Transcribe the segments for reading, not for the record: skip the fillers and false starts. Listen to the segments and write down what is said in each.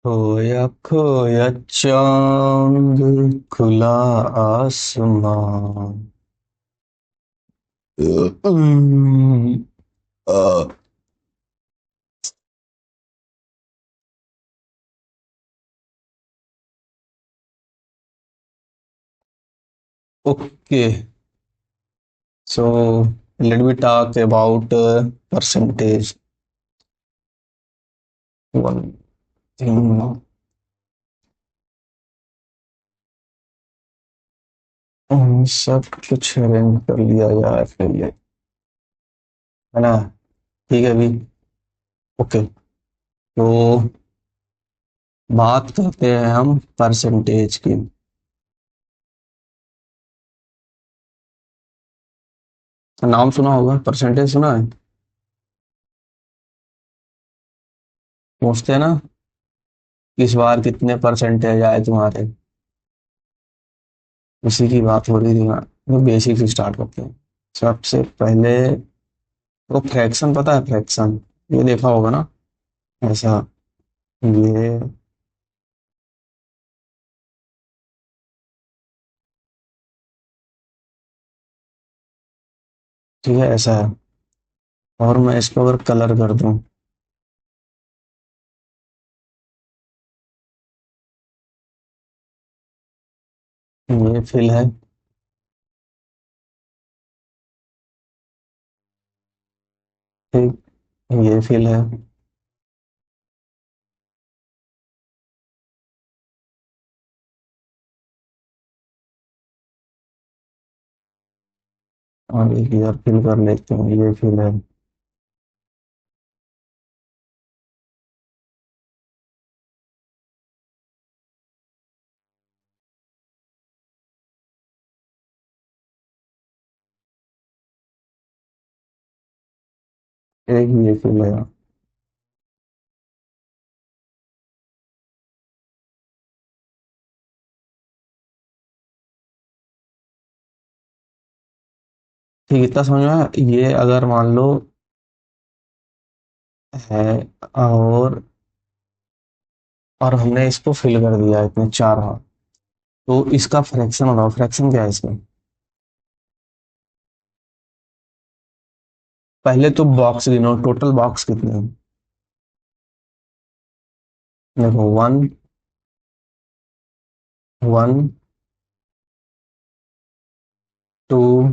खोया चांद खुला आसमां। Hmm, uh, okay, so let me talk about percentage. One thing, सब कुछ अरेंज कर लिया जाए फिर ये, है ना? ठीक है अभी। ओके, तो बात करते हैं हम परसेंटेज की। नाम सुना होगा, परसेंटेज सुना है? पूछते हैं ना, इस बार कितने परसेंटेज आए तुम्हारे। उसी की बात हो रही थी ना। तो बेसिक से स्टार्ट करते हैं। सबसे पहले वो फ्रैक्शन पता है, फ्रैक्शन ये देखा होगा ना, ऐसा, ये, ठीक है ऐसा है। और मैं इसको अगर कलर कर दूं, ये फिल है, ठीक, ये फिल है, और एक इधर फिल कर लेते हैं, ये फिल है। एक ये फिल है। ठीक, इतना समझ में आया? ये अगर मान लो है, और और हमने इसको फिल कर दिया इतने चार हाथ, तो इसका फ्रैक्शन होगा। फ्रैक्शन क्या है इसमें? पहले तो बॉक्स गिनो, टोटल बॉक्स कितने हैं। देखो, one, one, two,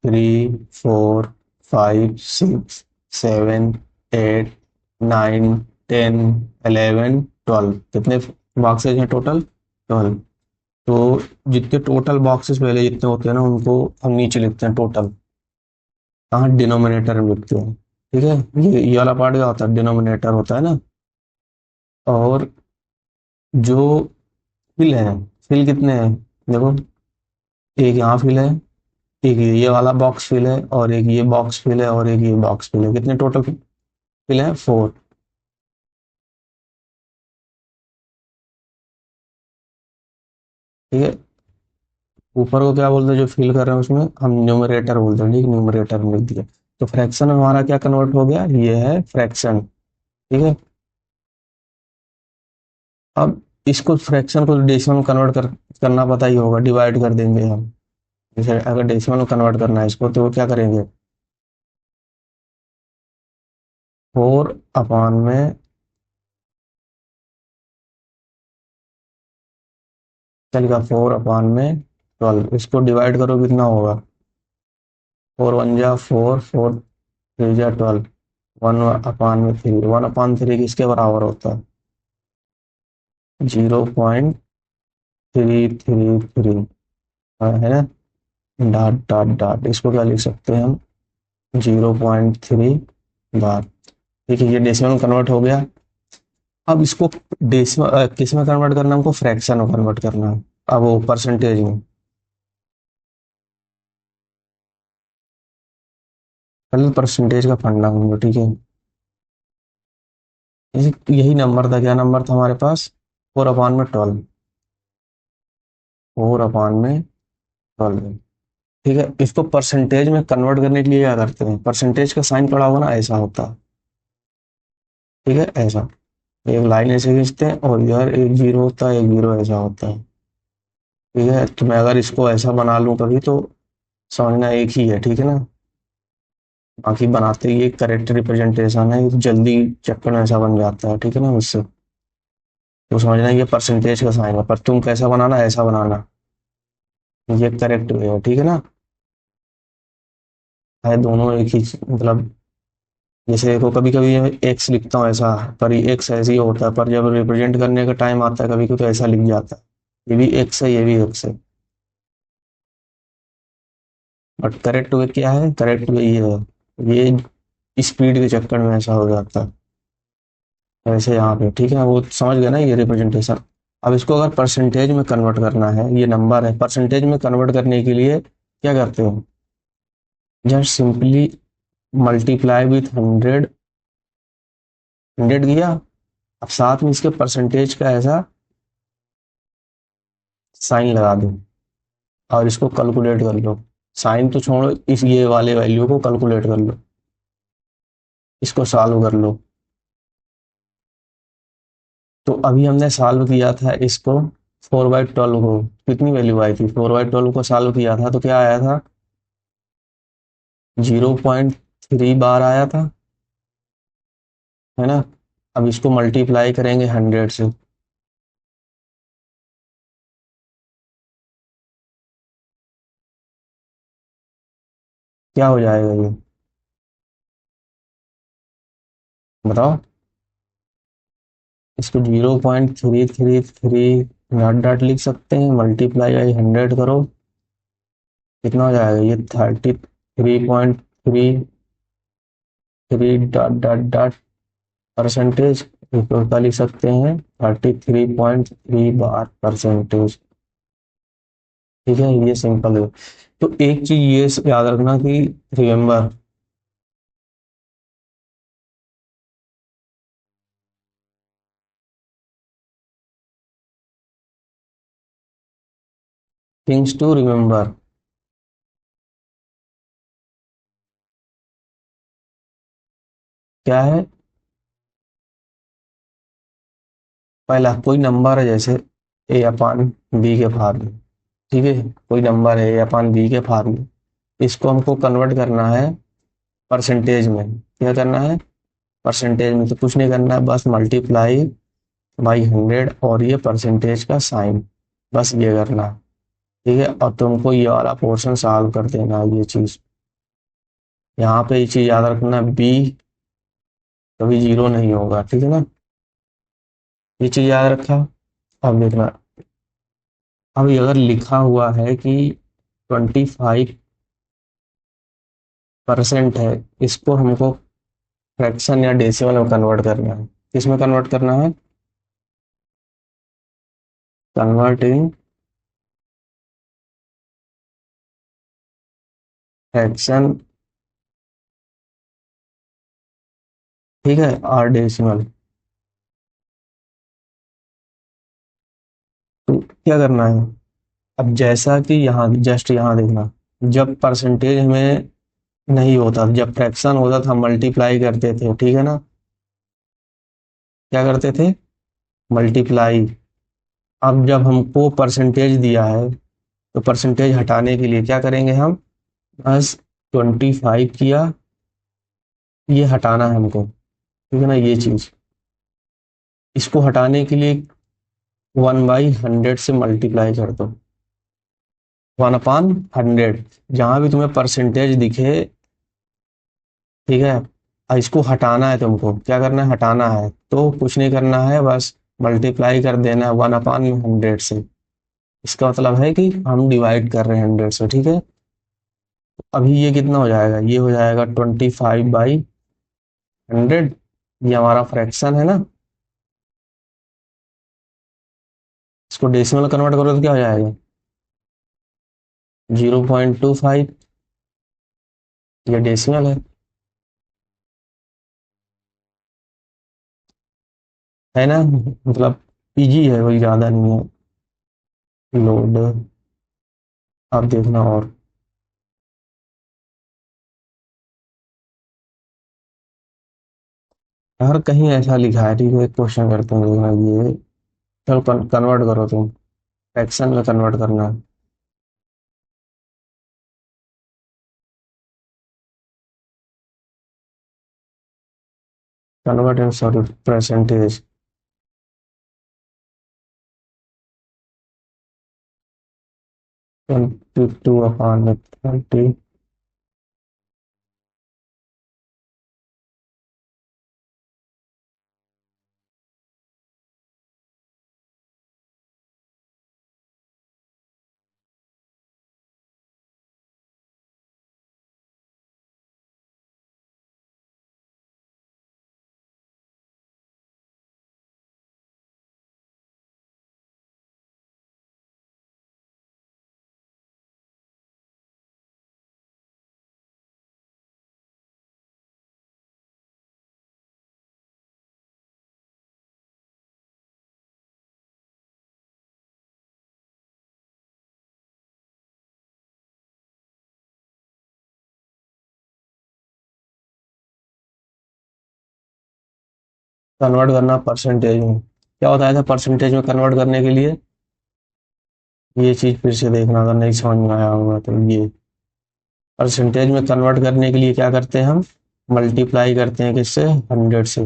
three, four, five, six, seven, eight, nine, ten, 11, 12। कितने बॉक्सेज हैं टोटल? 12। तो जितने टोटल बॉक्सेस पहले जितने होते हैं ना, उनको हम नीचे लिखते हैं टोटल। कहाँ? डिनोमिनेटर में लिखते हैं। ठीक है, ये वाला पार्ट क्या होता है? डिनोमिनेटर होता है ना। और जो फिल है, फिल कितने हैं? देखो, एक यहाँ फिल है, एक ये वाला बॉक्स फिल है, और एक ये बॉक्स फिल है, और एक ये बॉक्स फिल है। कितने टोटल फिल है? फोर। ठीक है, ऊपर को क्या बोलते हैं जो फिल कर रहे हैं उसमें हम न्यूमरेटर बोलते हैं। ठीक, न्यूमरेटर में लिख दिया। तो फ्रैक्शन में हमारा क्या कन्वर्ट हो गया? ये है फ्रैक्शन। ठीक है, अब इसको फ्रैक्शन को डेसिमल में कन्वर्ट करना पता ही होगा, डिवाइड कर देंगे हम। जैसे अगर डेसिमल में कन्वर्ट करना है इसको, तो क्या करेंगे? फोर अपान में, चलेगा, फोर अपान में 12। इसको डिवाइड करो, कितना होगा? फोर वन जा फोर, फोर थ्री जा 12। वन अपान में थ्री, वन अपान थ्री किसके बराबर होता है? 0.333, है ना? डॉट डॉट डॉट, इसको क्या लिख सकते हैं हम? 0.3 बार। ठीक है, ये डेसिमल में कन्वर्ट हो गया। अब इसको डेसिमल किस में कन्वर्ट करना है? हमको फ्रैक्शन में कन्वर्ट करना है। अब वो परसेंटेज में, पहले परसेंटेज का फंडा होगा। ठीक है, यही नंबर था, क्या नंबर था हमारे पास? फोर अपान में 12। फोर अपान में 12। ठीक है, इसको परसेंटेज में कन्वर्ट करने के लिए क्या करते हैं? परसेंटेज का साइन पड़ा होगा ना, ऐसा होता है। ठीक है, ऐसा। एक लाइन ऐसे खींचते हैं और इधर एक जीरो होता है, एक जीरो ऐसा होता है। ठीक है, तो मैं अगर इसको ऐसा बना लूं कभी तो समझना एक ही है, ठीक है ना। बाकी बनाते ही एक करेक्ट रिप्रेजेंटेशन है, ये जल्दी चक्कर में ऐसा बन जाता है, ठीक है ना मुझसे। तो समझना ये परसेंटेज का साइन है, पर तुम कैसा बनाना, ऐसा बनाना, ये करेक्ट वे है, ठीक है ना। है दोनों एक ही मतलब, जैसे देखो कभी कभी एक्स लिखता हूँ ऐसा, पर ये एक्स ऐसे ही होता है, पर जब रिप्रेजेंट करने का टाइम आता है कभी कभी तो ऐसा लिख जाता है। ये भी एक्स है, ये भी एक्स है, बट करेक्ट वे क्या है, करेक्ट वे ये है, ये स्पीड के चक्कर में ऐसा हो जाता है। वैसे यहाँ पे ठीक है, वो समझ गए ना ये रिप्रेजेंटेशन। अब इसको अगर परसेंटेज में कन्वर्ट करना है, ये नंबर है, परसेंटेज में कन्वर्ट करने के लिए क्या करते हो, जस्ट सिंपली मल्टीप्लाई विथ 100, 100 किया। अब साथ में इसके परसेंटेज का ऐसा साइन लगा दो और इसको कैलकुलेट कर लो। साइन तो छोड़ो, इस ये वाले वैल्यू को कैलकुलेट कर लो, इसको सॉल्व कर लो। तो अभी हमने सॉल्व किया था इसको, 4/12 को कितनी वैल्यू आई थी, 4/12 को सॉल्व किया था तो क्या आया था, 0.3 बार आया था, है ना। अब इसको मल्टीप्लाई करेंगे 100 से, क्या हो जाएगा ये, बताओ। इसको 0.333 डॉट डॉट लिख सकते हैं, मल्टीप्लाई बाई 100 करो, कितना हो जाएगा ये, 33.33 डॉट डॉट डॉट परसेंटेज, का लिख सकते हैं 33.3 बार परसेंटेज। ठीक है, ये सिंपल है। तो एक चीज ये याद रखना कि रिमेम्बर, थिंग्स टू रिमेम्बर क्या है। पहला कोई नंबर है, जैसे ए अपान बी के फॉर्मूले, ठीक है, कोई नंबर है ए अपान बी के फॉर्मूले, इसको हमको कन्वर्ट करना है परसेंटेज में। क्या करना है, परसेंटेज में तो कुछ नहीं करना है, बस मल्टीप्लाई बाई 100 और ये परसेंटेज का साइन, बस ये करना है। ठीक है, और तुमको ये वाला पोर्शन सॉल्व कर देना है, ये चीज यहाँ पे, ये चीज याद रखना, बी कभी जीरो नहीं होगा, ठीक है ना। ये चीज याद रखा। अब देखना, अब ये अगर लिखा हुआ है कि 25% है, इसको हमको फ्रैक्शन या डेसिमल में कन्वर्ट करना है। किस में कन्वर्ट करना है, कन्वर्टिंग फ्रैक्शन, ठीक है, और डेसिमल। तो क्या करना है, अब जैसा कि यहाँ जस्ट यहाँ देखना, जब परसेंटेज हमें नहीं होता, जब फ्रैक्शन होता था हम मल्टीप्लाई करते थे, ठीक है ना, क्या करते थे, मल्टीप्लाई। अब जब हमको परसेंटेज दिया है तो परसेंटेज हटाने के लिए क्या करेंगे हम, बस 25 किया, ये हटाना है हमको, ठीक है ना, ये चीज, इसको हटाने के लिए 1/100 से मल्टीप्लाई कर दो, 1/100, जहां भी तुम्हें परसेंटेज दिखे, ठीक है। और इसको हटाना है, तुमको क्या करना है, हटाना है तो कुछ नहीं करना है, बस मल्टीप्लाई कर देना है 1/100 से। इसका मतलब है कि हम डिवाइड कर रहे हैं 100 से, ठीक है। अभी ये कितना हो जाएगा, ये हो जाएगा 25/100, ये हमारा फ्रैक्शन है ना। इसको डेसिमल कन्वर्ट करो तो क्या हो जाएगा, 0.25, ये डेसिमल है ना, मतलब पीजी है, कोई ज्यादा नहीं है लोड। आप देखना, और हर कहीं ऐसा लिखा है, ठीक है, एक क्वेश्चन करते हैं देखना ये। चलो कन्वर्ट करो तुम, फ्रैक्शन में कन्वर्ट करना है। Convert in sorry percentage. 22/20। Convert करना परसेंटेज में, क्या बताया था परसेंटेज में कन्वर्ट करने के लिए? ये चीज फिर से देखना, अगर नहीं समझ में आया होगा तो। ये परसेंटेज में कन्वर्ट करने के लिए क्या करते हैं हम? मल्टीप्लाई करते हैं किससे? 100 से।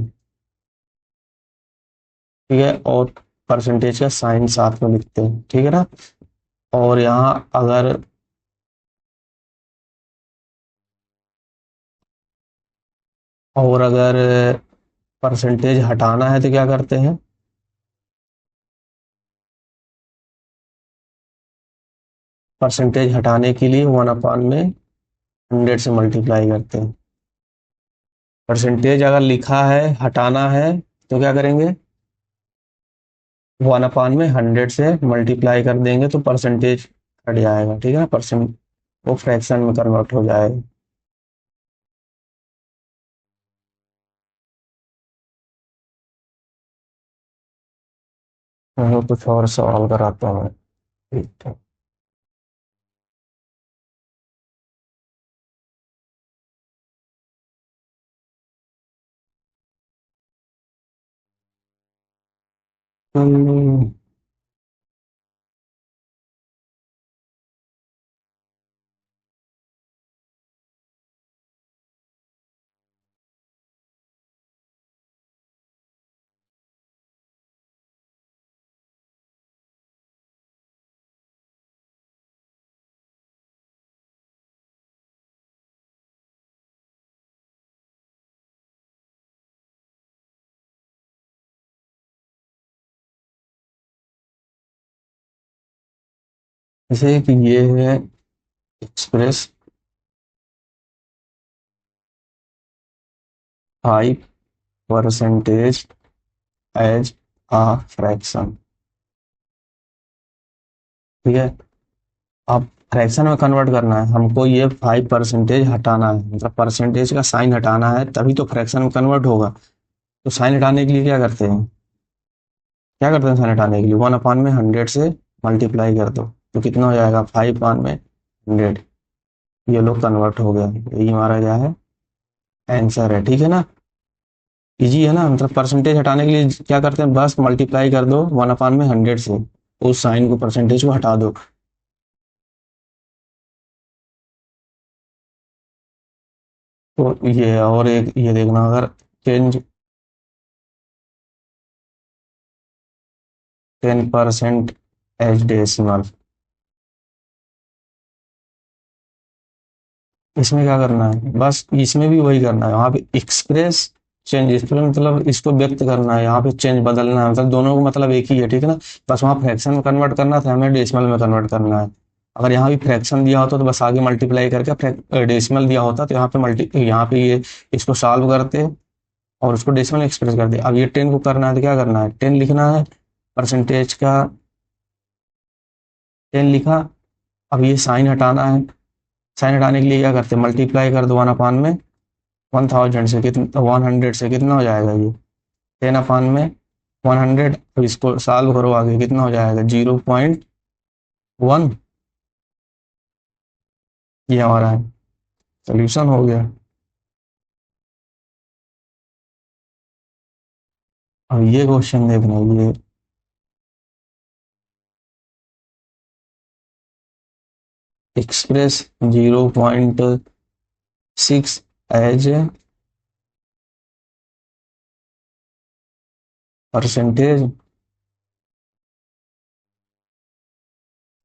ठीक है, और परसेंटेज का साइन साथ में लिखते हैं, ठीक है ना। और यहाँ अगर अगर परसेंटेज हटाना है तो क्या करते हैं? परसेंटेज हटाने के लिए 1/100 से मल्टीप्लाई करते हैं। परसेंटेज अगर लिखा है, हटाना है, तो क्या करेंगे? 1/100 से मल्टीप्लाई कर देंगे तो परसेंटेज हट जाएगा, ठीक है ना, परसेंट वो फ्रैक्शन में कन्वर्ट हो जाएगा। कुछ और सवाल कराता हूँ। ठीक है। हम्म, जैसे कि ये है एक्सप्रेस 5% एज आ फ्रैक्शन। ठीक है, अब फ्रैक्शन में कन्वर्ट करना है हमको, ये 5% हटाना है, मतलब परसेंटेज का साइन हटाना है, तभी तो फ्रैक्शन में कन्वर्ट होगा। तो साइन हटाने के लिए क्या करते हैं? क्या करते हैं साइन हटाने के लिए? 1/100 से मल्टीप्लाई कर दो तो कितना हो जाएगा? 5/100। ये लोग कन्वर्ट हो गया, यही हमारा क्या है? आंसर है, ठीक है ना। इजी है ना, मतलब परसेंटेज हटाने के लिए क्या करते हैं? बस मल्टीप्लाई कर दो 1/100 से, उस साइन को, परसेंटेज को हटा दो। तो ये, और एक ये देखना, अगर चेंज 10% एच डेसिमल, इसमें क्या करना है? बस इसमें भी वही करना है, वहां पे एक्सप्रेस चेंज, इसमें मतलब इसको व्यक्त करना है, यहाँ पे चेंज बदलना है, मतलब दोनों को मतलब एक ही है, ठीक है ना। बस वहाँ फ्रैक्शन में कन्वर्ट करना था, हमें डेसिमल में कन्वर्ट करना है। अगर यहाँ भी फ्रैक्शन दिया होता तो बस आगे मल्टीप्लाई करके, डेसिमल दिया होता तो यहाँ पे यहाँ पे ये इसको सॉल्व करते और उसको डेसिमल में एक्सप्रेस करते। अब ये 10 को करना है तो क्या करना है? 10 लिखना है, परसेंटेज का 10 लिखा। अब ये साइन हटाना है, साइन हटाने के लिए क्या करते हैं? मल्टीप्लाई कर दो 1/1000 से, कितना 100 से कितना हो जाएगा ये? 10/100। अब इसको सॉल्व करो, आगे कितना हो जाएगा? 0.1। ये हमारा सोल्यूशन हो गया। अब ये क्वेश्चन देखना, ये एक्सप्रेस 0.6 एज परसेंटेज।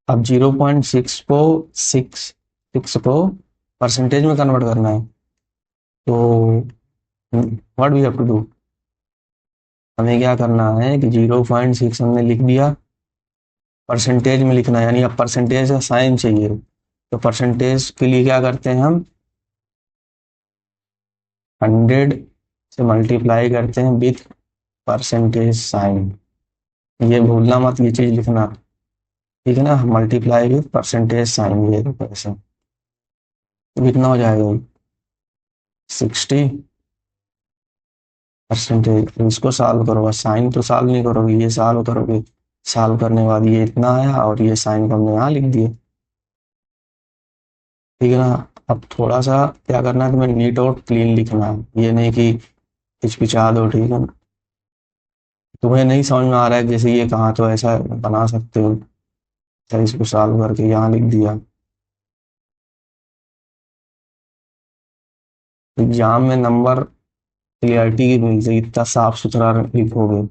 अब 0.6 को परसेंटेज में कन्वर्ट करना है, तो what we have to do, हमें क्या करना है कि 0.6 हमने लिख दिया, परसेंटेज में लिखना है, यानी अब परसेंटेज का साइन चाहिए। तो परसेंटेज के लिए क्या करते हैं हम, 100 से मल्टीप्लाई करते हैं विथ परसेंटेज साइन। ये भूलना मत, ये चीज लिखना, ठीक है ना, मल्टीप्लाई विथ परसेंटेज साइन, ये ऐसे। तो कितना हो जाएगा, 60%। इसको सॉल्व करोगे, साइन तो सॉल्व नहीं करोगे, ये सॉल्व करोगे। सॉल्व करने के बाद ये इतना आया और ये साइन को हमने यहाँ लिख दिया, ठीक है ना। अब थोड़ा सा क्या करना है, तुम्हें नीट और क्लीन लिखना है, ये नहीं कि हिचकिचा दो, ठीक है ना। तुम्हें नहीं समझ में आ रहा है जैसे ये कहाँ, तो ऐसा बना सकते हो, तो इसको सॉल्व करके यहाँ लिख दिया। एग्जाम में नंबर क्लियरिटी की वजह से इतना साफ सुथरा लिखोगे,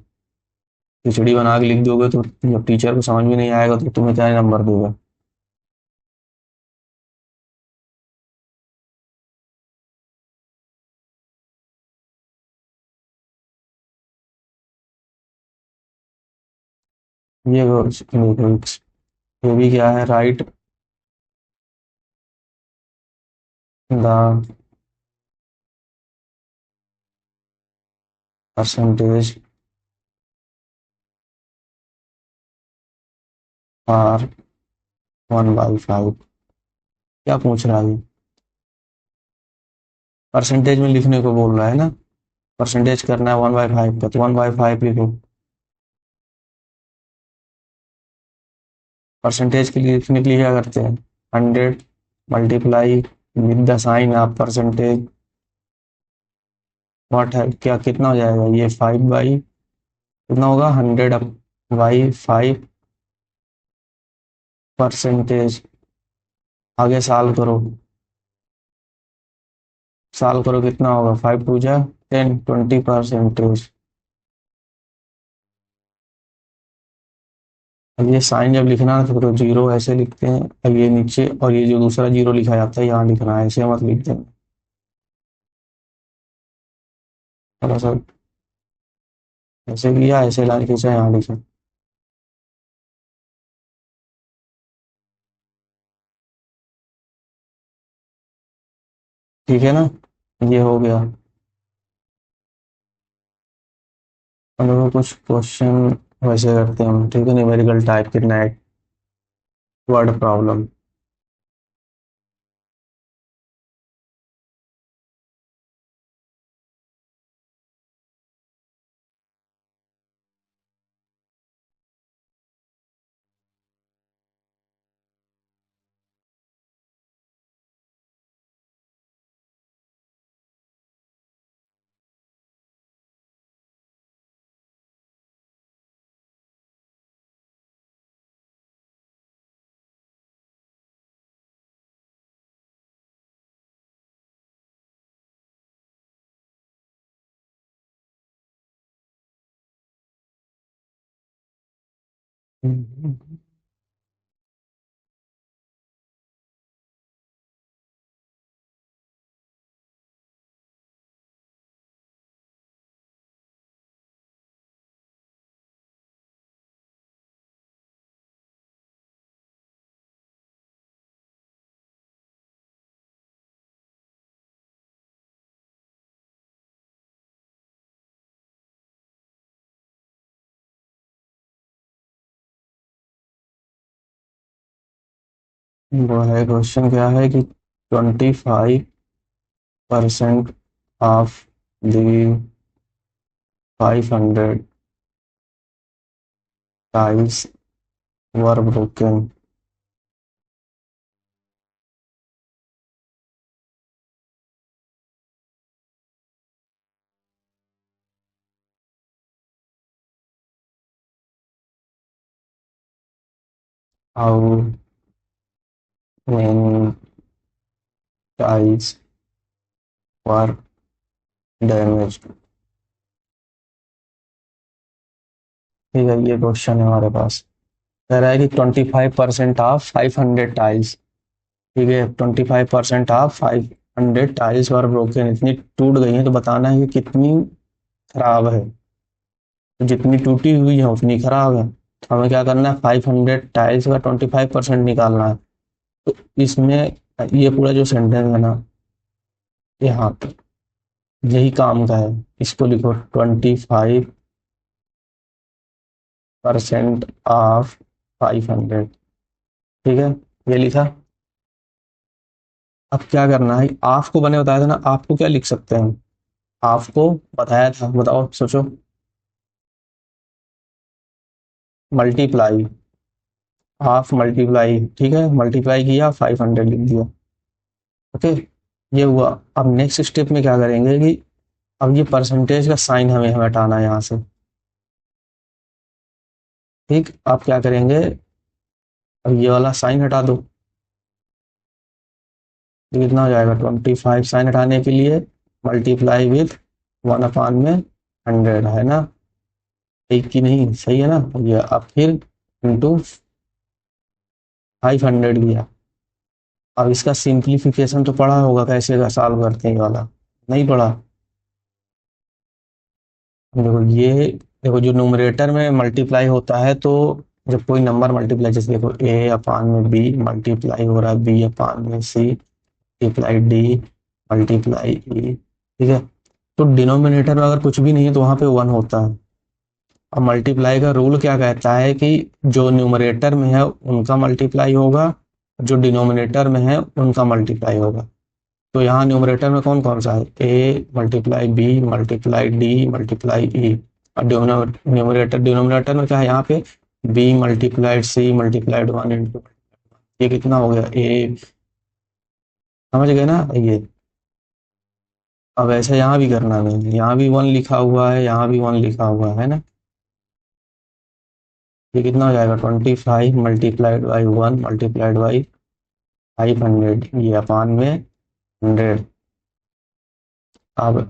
खिचड़ी बना के लिख दोगे तो जब टीचर को समझ में नहीं आएगा तो तुम्हें क्या नंबर देगा। ये वो भी क्या है, राइट द परसेंटेज आर 1/5। क्या पूछ रहा है, परसेंटेज में लिखने को बोल रहा है ना, परसेंटेज करना है 1/5 का, तो 1/5 लिखो। परसेंटेज के लिए लिखने के लिए क्या करते हैं, 100 multiply with the sign of percentage, what है, क्या कितना हो जाएगा, ये 5 बाई कितना होगा, 100/5 परसेंटेज। आगे साल करो कितना होगा, 5 2 जा 10, 20%। अब ये साइन जब लिखना है तो जीरो ऐसे लिखते हैं, अब ये नीचे और ये जो दूसरा जीरो लिखा जाता है यहाँ लिखना है, ऐसे मत लिख देना, थोड़ा सा ऐसे किया, ऐसे लाइन खींचा, यहाँ लिखा, ठीक है ना। ये हो गया। और देखो कुछ क्वेश्चन वैसे करते हैं हम, ठीक है, न्यूमेरिकल टाइप के नेट वर्ड प्रॉब्लम। वो है क्वेश्चन क्या है कि 25% of the 500 tiles were broken. How many tiles were damage. ठीक है, ये क्वेश्चन है हमारे पास। कह रहा है कि 25% ऑफ 500 टाइल्स। ठीक है, 25% ऑफ 500 टाइल्स वर ब्रोकन, इतनी टूट गई है तो बताना है कि कितनी खराब है। तो जितनी टूटी हुई है उतनी खराब है, तो हमें क्या करना है, 500 टाइल्स का 25% निकालना है। तो इसमें ये पूरा जो सेंटेंस है ना, यहाँ पे यही काम का है। इसको लिखो 25% ऑफ 500। ठीक है, ये लिखा। अब क्या करना है, आपको मैंने बताया था ना, आपको क्या लिख सकते हैं, आपको बताया था, बताओ सोचो। मल्टीप्लाई, हाफ मल्टीप्लाई, ठीक है, मल्टीप्लाई किया 500 लिख दिया। ओके, ये हुआ। अब नेक्स्ट स्टेप में क्या करेंगे कि अब ये परसेंटेज का साइन हमें हटाना है यहाँ से। ठीक, आप क्या करेंगे, अब ये वाला साइन हटा दो। तो कितना हो जाएगा, 25 साइन हटाने के लिए मल्टीप्लाई विथ 1/में 100 है ना, एक की नहीं, सही है ना। ये अब फिर इंटू 500 लिया। अब इसका सिंप्लीफिकेशन तो पढ़ा होगा, कैसे का सॉल्व करते हैं ये वाला, नहीं पढ़ा। देखो ये, देखो जो न्यूमरेटर में मल्टीप्लाई होता है, तो जब कोई नंबर मल्टीप्लाई, जैसे देखो A/B मल्टीप्लाई हो रहा है B/C multiply D multiply E। ठीक है, तो डिनोमिनेटर में अगर कुछ भी नहीं है तो वहां पे 1 होता है। अब मल्टीप्लाई का रूल क्या कहता है कि जो न्यूमरेटर में है उनका मल्टीप्लाई होगा, जो डिनोमिनेटर में है उनका मल्टीप्लाई होगा। तो यहाँ न्यूमरेटर में कौन कौन सा है, A multiply B multiply D multiply E। और न्यूमरेटर डिनोमिनेटर में क्या है यहाँ पे, B multiplied C multiplied 1 into, ये कितना हो गया A। समझ गए ना ये। अब ऐसा यहाँ भी करना है, यहाँ भी 1 लिखा हुआ है, यहाँ भी 1 लिखा हुआ है ना। ये कितना हो जाएगा, 25 मल्टीप्लाइड बाई 1 मल्टीप्लाइड बाई 500, ये अपान में 100। अब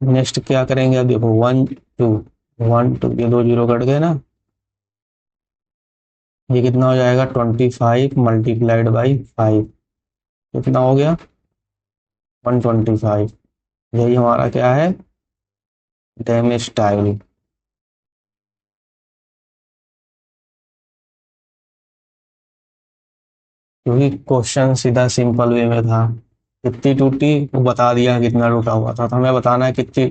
नेक्स्ट क्या करेंगे, अब देखो 1 2 ये दो जीरो कट गए ना। ये कितना हो जाएगा, 25 मल्टीप्लाइड बाई 5, कितना हो गया 125। यही हमारा क्या है, डैमेज टाइल। क्योंकि क्वेश्चन सीधा सिंपल वे में था, कितनी टूटी वो बता दिया, कितना टूटा हुआ था, तो हमें बताना है कितनी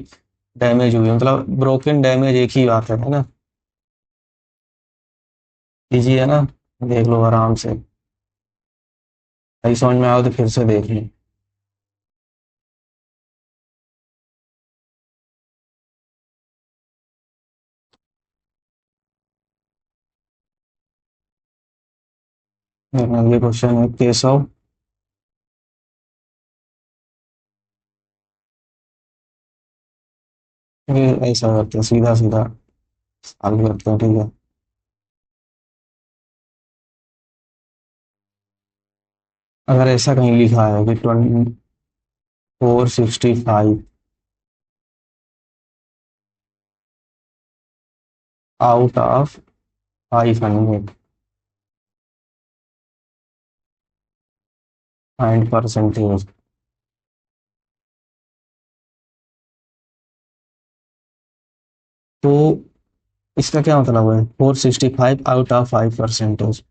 डैमेज हुई, मतलब ब्रोकन डैमेज एक ही बात है ना। इजी है ना, देख लो आराम से, नहीं समझ में आओ तो फिर से देख लो। ये क्वेश्चन है, केशव, ये ऐसा करते हैं, सीधा सीधा सॉल्व करते हैं, ठीक है। अगर ऐसा कहीं लिखा है कि 465 आउट ऑफ 500 फाइंड परसेंटेज, तो इसका क्या मतलब है, 465 आउट ऑफ 5%।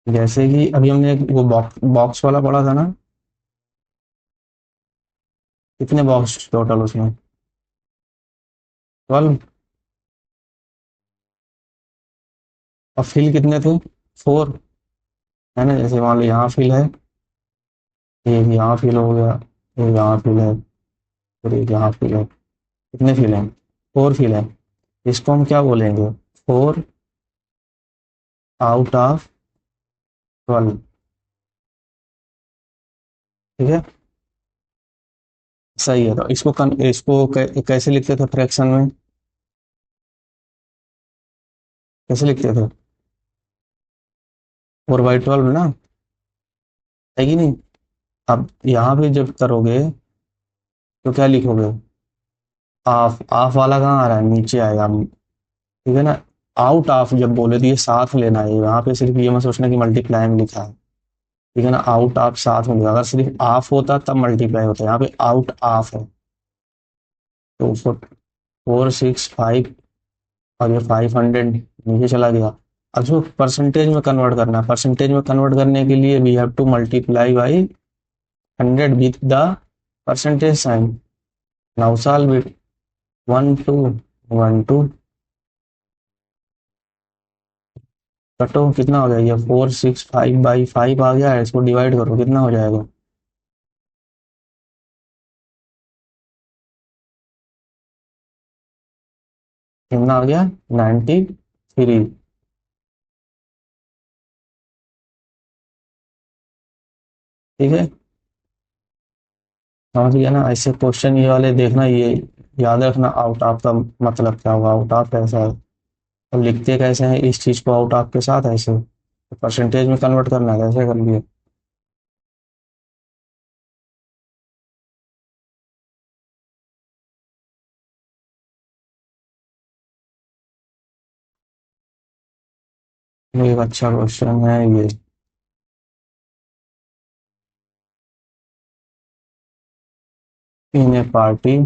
जैसे कि अभी हमने वो बॉक्स बॉक्स वाला पढ़ा था ना, कितने बॉक्स टोटल उसमें, 12। और फिल कितने थे, 4, है ना। जैसे मान लो यहाँ फिल है, एक यहाँ फिल हो गया, एक यहाँ फिल है, और एक यहाँ फिल है। कितने फिल हैं, 4 फिल है। इसको हम क्या बोलेंगे, 4 आउट ऑफ 12। ठीक है, सही है। तो इसको कैसे लिखते थे फ्रैक्शन में, कैसे लिखते थे, 4/12 ना, है कि नहीं? अब यहाँ पे जब करोगे तो क्या लिखोगे? ऑफ, ऑफ वाला कहाँ आ रहा है? नीचे आएगा, ठीक है ना? आउट ऑफ जब बोले तो ये साथ में लेना है, यहाँ पे सिर्फ ये मत सोचना कि मल्टीप्लाई में लिखा है, ठीक है ना? आउट ऑफ साथ में लिखा, अगर सिर्फ ऑफ होता तब मल्टीप्लाई होता, यहाँ पे आउट ऑफ है। तो 465, और ये 500 नीचे चला गया। अब जो परसेंटेज में कन्वर्ट करना है, परसेंटेज में कन्वर्ट करने के लिए we have to multiply by 100 with the percentage sign. Now solve it. 1 2 1 2, कटो, कितना हो गया? ये 465/5 आ गया है, इसको डिवाइड करो, कितना हो जाएगा? कितना आ गया? 93। ठीक है, समझ गया ना? ऐसे क्वेश्चन ये वाले देखना, ये याद रखना, आउट ऑफ का मतलब क्या होगा, आउट ऑफ कैसा है, और लिखते कैसे हैं इस चीज को आउट ऑफ के साथ, ऐसे परसेंटेज में कन्वर्ट करना है, कैसे कर लिए? ये एक अच्छा क्वेश्चन है ये। In a party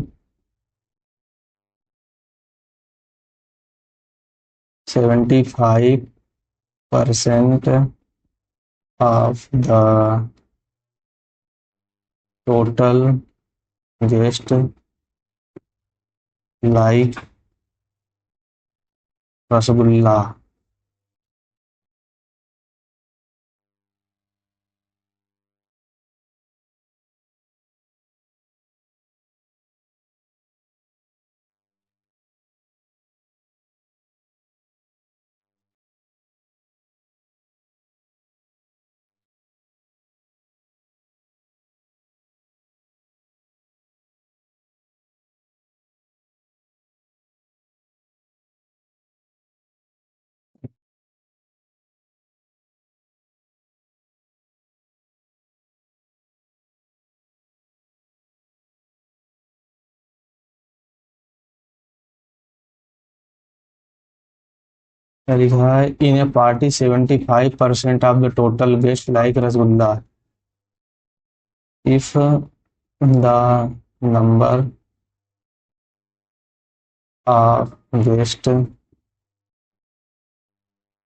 75% of the total guest like rasgulla. क्या लिखा है? In a party 75% of the total guest like rasgulla if the number of guest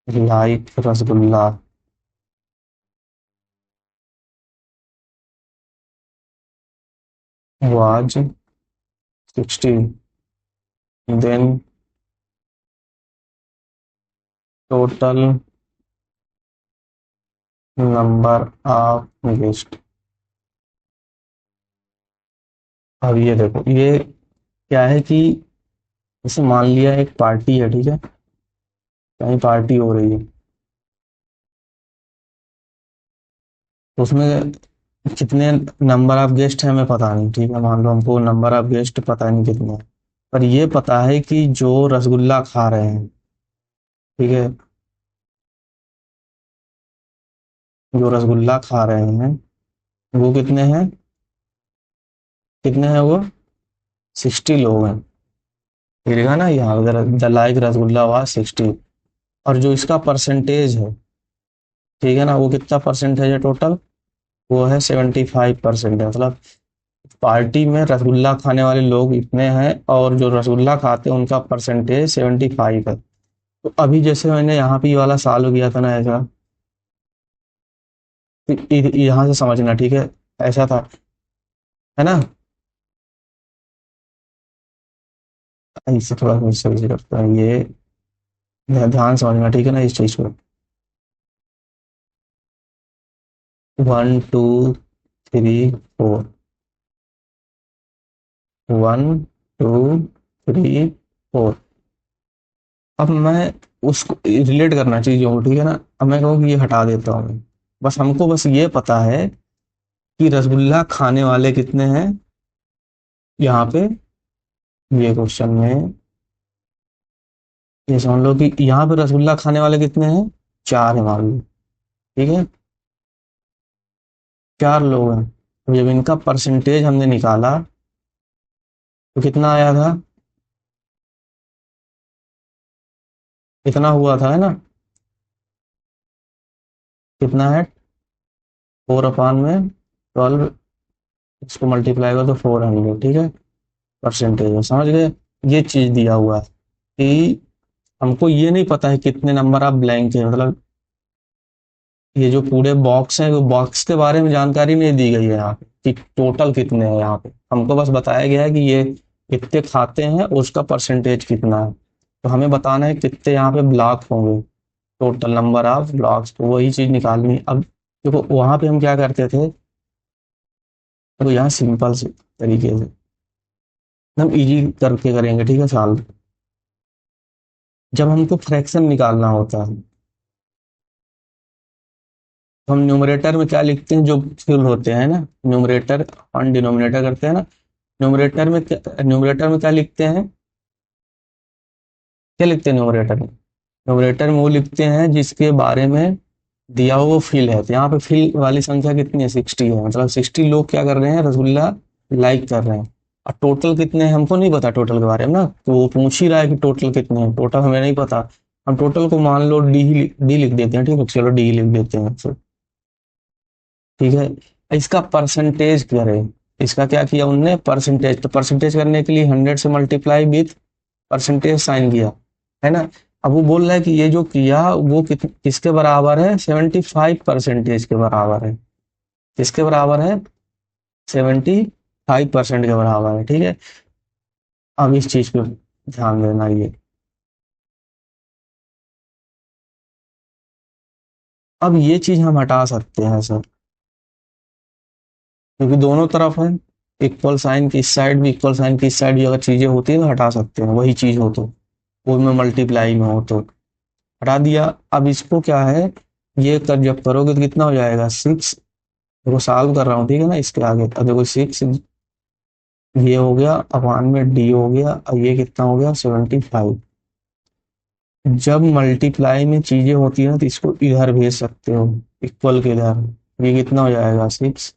like rasgulla was 60, then total number of guests। अब ये देखो, ये क्या है कि जैसे मान लिया एक पार्टी है, ठीक है, कहीं पार्टी हो रही है, तो उसमें कितने नंबर ऑफ गेस्ट है हमें पता नहीं, ठीक है, मान लो हमको नंबर ऑफ गेस्ट पता नहीं कितने हैं, पर ये पता है कि जो रसगुल्ला खा रहे हैं, ठीक है, जो रसगुल्ला खा रहे हैं वो कितने हैं? कितने हैं वो? 60 लोग हैं। ये लिखा ना यहाँ, द लाइक रसगुल्ला वा 60। और जो इसका परसेंटेज है, ठीक है ना, वो कितना परसेंटेज है टोटल? वो है 75% है, मतलब पार्टी में रसगुल्ला खाने वाले लोग इतने हैं, और जो रसगुल्ला खाते हैं उनका परसेंटेज 75 है। तो अभी जैसे मैंने यहाँ पे ये वाला सॉल्व किया था ना, ऐसा, तो यहाँ से समझना, ठीक है, ऐसा था, है ना? इससे थोड़ा सा सही करता है ये, ध्यान समझना, ठीक है ना, इस चीज को। 1 2 3 4, 1 2 3 4। अब मैं उसको रिलेट करना चीजों को, ठीक है ना, अब मैं कहूँ कि ये हटा देता हूँ, बस हमको बस ये पता है कि रसगुल्ला खाने वाले कितने हैं यहाँ पे, ये क्वेश्चन में ये समझ लो कि यहाँ पे रसगुल्ला खाने वाले कितने हैं? 4 है मान लो, ठीक है, 4 लोग हैं। तो जब इनका परसेंटेज हमने निकाला तो कितना आया था, इतना हुआ था, है ना। कितना है, 4/12, इसको मल्टीप्लाई करो तो 400, ठीक है। परसेंटेज में समझ गए। ये चीज दिया हुआ है कि हमको ये नहीं पता है कितने नंबर आप ब्लैंक है, मतलब ये जो पूरे बॉक्स हैं वो बॉक्स के बारे में जानकारी नहीं दी गई है यहाँ पे कि टोटल कितने हैं। यहाँ पे हमको बस बताया गया है कि ये कितने खाते हैं और उसका परसेंटेज कितना है। तो हमें बताना है कितने यहाँ पे ब्लॉक होंगे, टोटल नंबर ऑफ ब्लॉक्स, तो वही चीज निकालनी है। अब देखो वहां पे हम क्या करते थे, तो यहाँ सिंपल से तरीके से हम इजी करके करेंगे, ठीक है सॉल्व। जब हमको फ्रैक्शन निकालना होता है तो हम न्यूमरेटर में क्या लिखते हैं, जो फिल होते हैं ना, न्यूमरेटर और डिनोमिनेटर करते हैं ना। न्यूमरेटर में क्या लिखते हैं, क्या लिखते हैं न्यूमरेटर में। न्यूमरेटर में वो लिखते हैं जिसके बारे में दिया हुआ वो फिल है। तो यहाँ पे फिल वाली संख्या कितनी है, 60 है, मतलब 60 लोग क्या कर रहे हैं, रसगुल्ला लाइक कर रहे हैं। और टोटल कितने हैं हमको नहीं पता टोटल के बारे में ना, तो वो पूछ ही रहा है कि टोटल कितने हैं, टोटल हमें नहीं पता। हम टोटल को मान लो डी लिख देते हैं, ठीक है, चलो डी लिख देते हैं फिर, ठीक है। इसका परसेंटेज करें, इसका क्या किया उनने, परसेंटेज। तो परसेंटेज करने के लिए 100 से मल्टीप्लाई विथ परसेंटेज साइन किया, है ना। अब वो बोल रहा है कि ये जो किया वो किसके बराबर है, 75% के बराबर है। किसके बराबर है, 75% के बराबर है, ठीक है। अब इस चीज पे ध्यान देना ये। अब ये चीज हम हटा सकते हैं सर, क्योंकि दोनों तरफ है, इक्वल साइन की इस साइड भी, इक्वल साइन की इस साइड भी अगर चीजें होती है तो हटा सकते हैं, वही चीज हो तो, वो में मल्टीप्लाई में हो तो हटा दिया। अब इसको क्या है, ये कर जब करोगे तो कितना हो जाएगा, 6। देखो सॉल्व कर रहा हूँ, ठीक है ना, इसके आगे अब देखो 6, ये हो गया अपान में डी हो गया, अब ये कितना हो गया, 75। जब मल्टीप्लाई में चीजें होती है ना तो इसको इधर भेज सकते हो, इक्वल के इधर, ये कितना हो जाएगा, 6।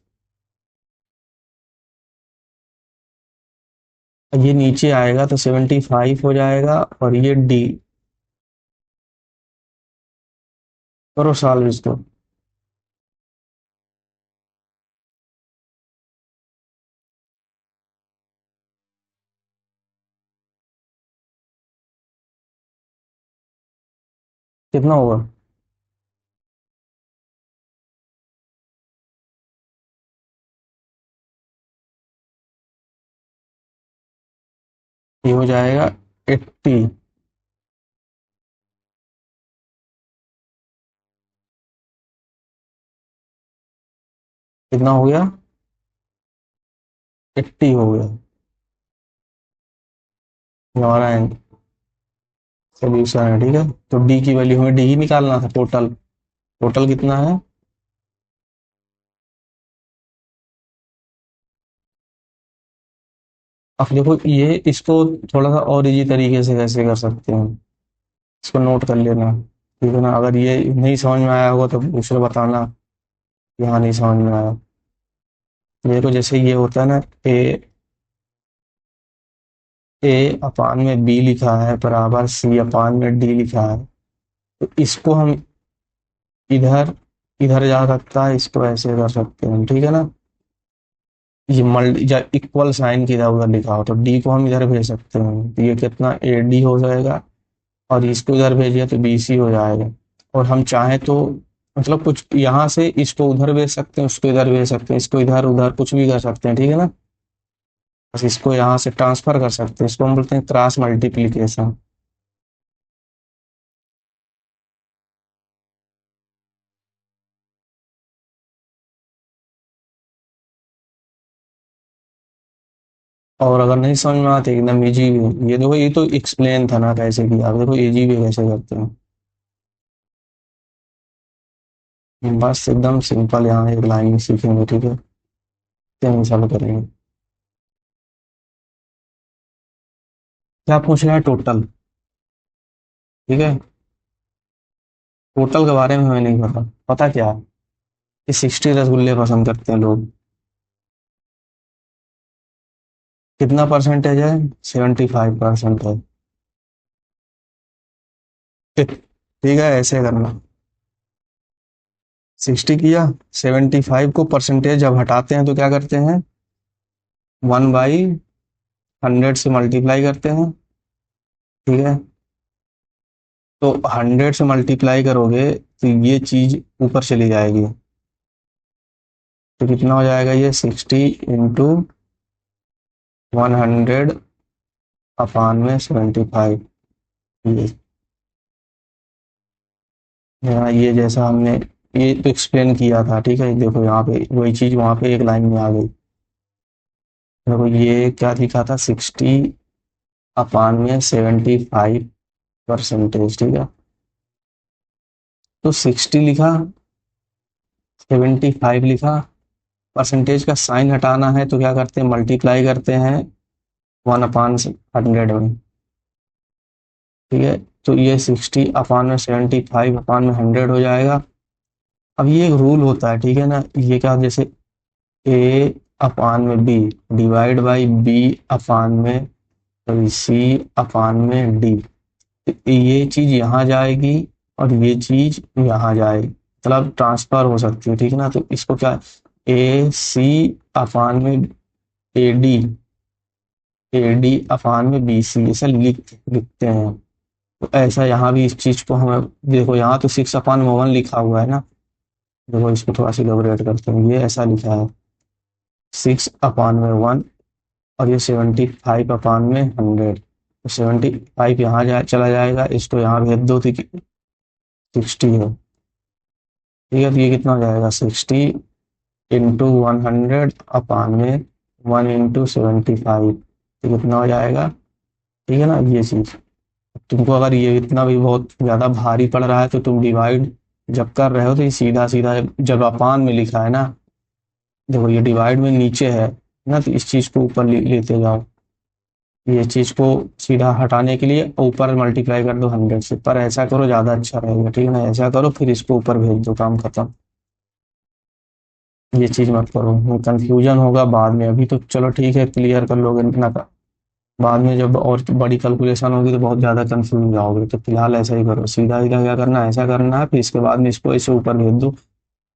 ये नीचे आएगा तो 75 हो जाएगा, और ये डी, करो सॉल्व इसको। कितना होगा, ये हो जाएगा 80। कितना हो गया, 80 हो गया हमारा सोल्यूशन है, ठीक है। तो डी की वैल्यू हमें डी ही निकालना था, टोटल, टोटल कितना है। अब देखो ये इसको थोड़ा सा और इजी तरीके से कैसे कर सकते हैं, इसको नोट कर लेना, ठीक है ना। अगर ये नहीं समझ में आया होगा तो दूसरे बताना, यहाँ नहीं समझ में आया। देखो जैसे ये होता है ना, ए, ए अपान में बी लिखा है बराबर सी अपान में डी लिखा है, तो इसको हम इधर, इधर जा सकता है, इसको ऐसे कर सकते हैं, ठीक है ना। ये मल्टी जब इक्वल साइन की इधर उधर लिखा हो तो डी को हम इधर भेज सकते हैं, तो ये कितना ए डी हो जाएगा, और इसको इधर भेजिए तो बी सी हो जाएगा। और हम चाहें तो मतलब कुछ यहाँ से इसको उधर भेज सकते हैं, उसको इधर भेज सकते हैं, इसको इधर उधर कुछ भी कर सकते हैं, ठीक है ना। बस इसको यहाँ से ट्रांसफर कर सकते हैं, इसको हम बोलते हैं क्रॉस मल्टीप्लीकेशन। और अगर नहीं समझ में आते एकदम इजी, ये देखो ये तो एक्सप्लेन था ना कैसे किया, अब देखो इजी भी कैसे करते हैं। बस एकदम सिंपल, यहाँ एक लाइन में सीखेंगे, ठीक है, क्या चालू करेंगे। क्या पूछ रहा है, टोटल, ठीक है। टोटल के बारे में हमें नहीं पता। पता क्या है कि 60 रसगुल्ले पसंद करते हैं लोग। कितना परसेंटेज है? 75% है। ठीक है, ऐसे करना। 60 किया, 75 को परसेंटेज जब हटाते हैं तो क्या करते हैं? 1/100 से मल्टीप्लाई करते हैं। ठीक है, तो 100 से मल्टीप्लाई करोगे तो ये चीज ऊपर चली जाएगी। तो कितना हो जाएगा ये? 60 × 100 अपान में 75। ये यहाँ ये जैसा हमने ये तो एक्सप्लेन किया था, ठीक है। देखो यहाँ पे वही चीज वहां पे एक लाइन में आ गई। देखो ये क्या लिखा था? 60/75%। ठीक है, तो 60 लिखा, 75 लिखा। परसेंटेज का साइन हटाना है तो क्या करते हैं? मल्टीप्लाई करते हैं 1/100 में। ठीक है, तो ये 60/75/100 हो जाएगा। अब ये एक रूल होता है, ठीक है ना। ये क्या, जैसे ए अपान में बी डिवाइड बाई बी अपान में, सॉरी, सी अपान में डी। तो ये चीज यहाँ जाएगी और ये चीज यहाँ जाएगी, मतलब ट्रांसफर हो सकती है, ठीक है ना। तो इसको क्या, ए सी अपान में ए डी, ए डी अपान में बी सी, ऐसा लिखते हैं। तो ऐसा यहाँ भी इस चीज को हमें देखो, यहाँ तो 6/1 लिखा हुआ है ना। देखो इसको थोड़ा सा इलेबोरेट करते हैं। ये ऐसा लिखा है 6/1, और ये 75/100। तो 75 यहाँ चला जाएगा, इसको यहाँ भेज दो तो 60 है। ठीक है, तो ये कितना हो जाएगा? 60 × 100 अपान में 1 × 75। तो कितना हो जाएगा? ठीक है ना, ये चीज। तुमको अगर ये इतना भी बहुत ज्यादा भारी पड़ रहा है तो तुम डिवाइड जब कर रहे हो तो ये सीधा सीधा जब अपान में लिखा है ना, देखो ये डिवाइड में नीचे है ना, तो इस चीज को ऊपर लेते जाओ। ये चीज को सीधा हटाने के लिए ऊपर मल्टीप्लाई कर दो 100 से। पर ऐसा करो, ज्यादा अच्छा रहेगा, ठीक है ना। ऐसा करो, फिर इसको ऊपर भेज दो, काम खत्म। ये चीज मत करो, कंफ्यूजन होगा बाद में। अभी तो चलो ठीक है, क्लियर कर लोगे इतना का। बाद में जब और बड़ी कैलकुलेशन होगी तो बहुत ज्यादा कंफ्यूज हो जाओगे। तो फिलहाल ऐसा ही करो, सीधा सीधा क्या करना है, ऐसा करना है। फिर इसके बाद में इसको ऐसे ऊपर भेज दो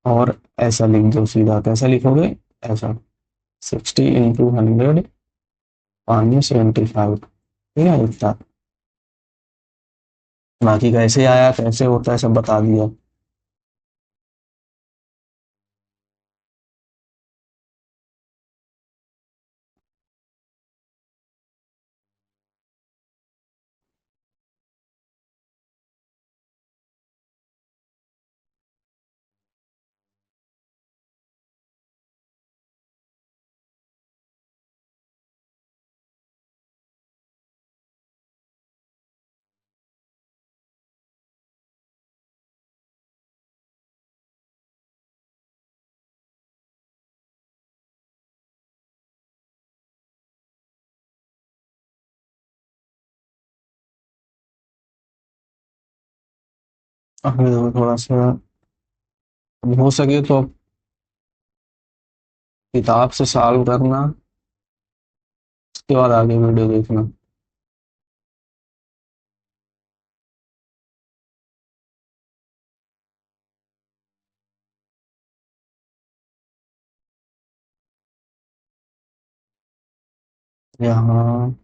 और ऐसा लिख दो सीधा। कैसा लिखोगे? ऐसा 60 × 100 पाँच में 75। ठीक है, इतना। बाकी कैसे आया, कैसे होता है, सब बता दिया। अब देखो थोड़ा सा, अब हो सके तो किताब से सॉल्व करना, उसके बाद आगे वीडियो देखना। यहाँ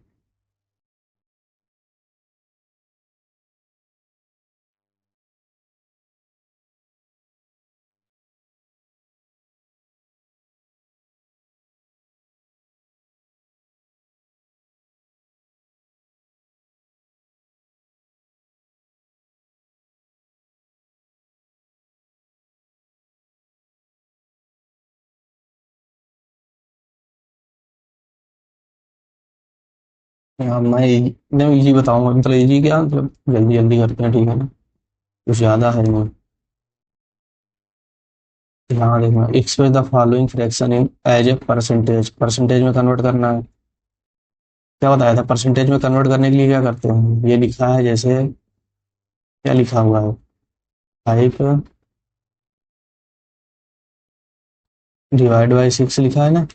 यहाँ मैं एकदम इजी बताऊंगा, मतलब इजी क्या, मतलब जल्दी जल्दी करते हैं, ठीक है ना। कुछ ज्यादा है नहीं। यहाँ देखना, express the following fraction in as a percentage. Percentage में कन्वर्ट करना है। क्या बताया था? परसेंटेज में कन्वर्ट करने के लिए क्या करते हैं? ये लिखा है जैसे, क्या लिखा हुआ है? फाइव डिवाइड बाई सिक्स लिखा है ना।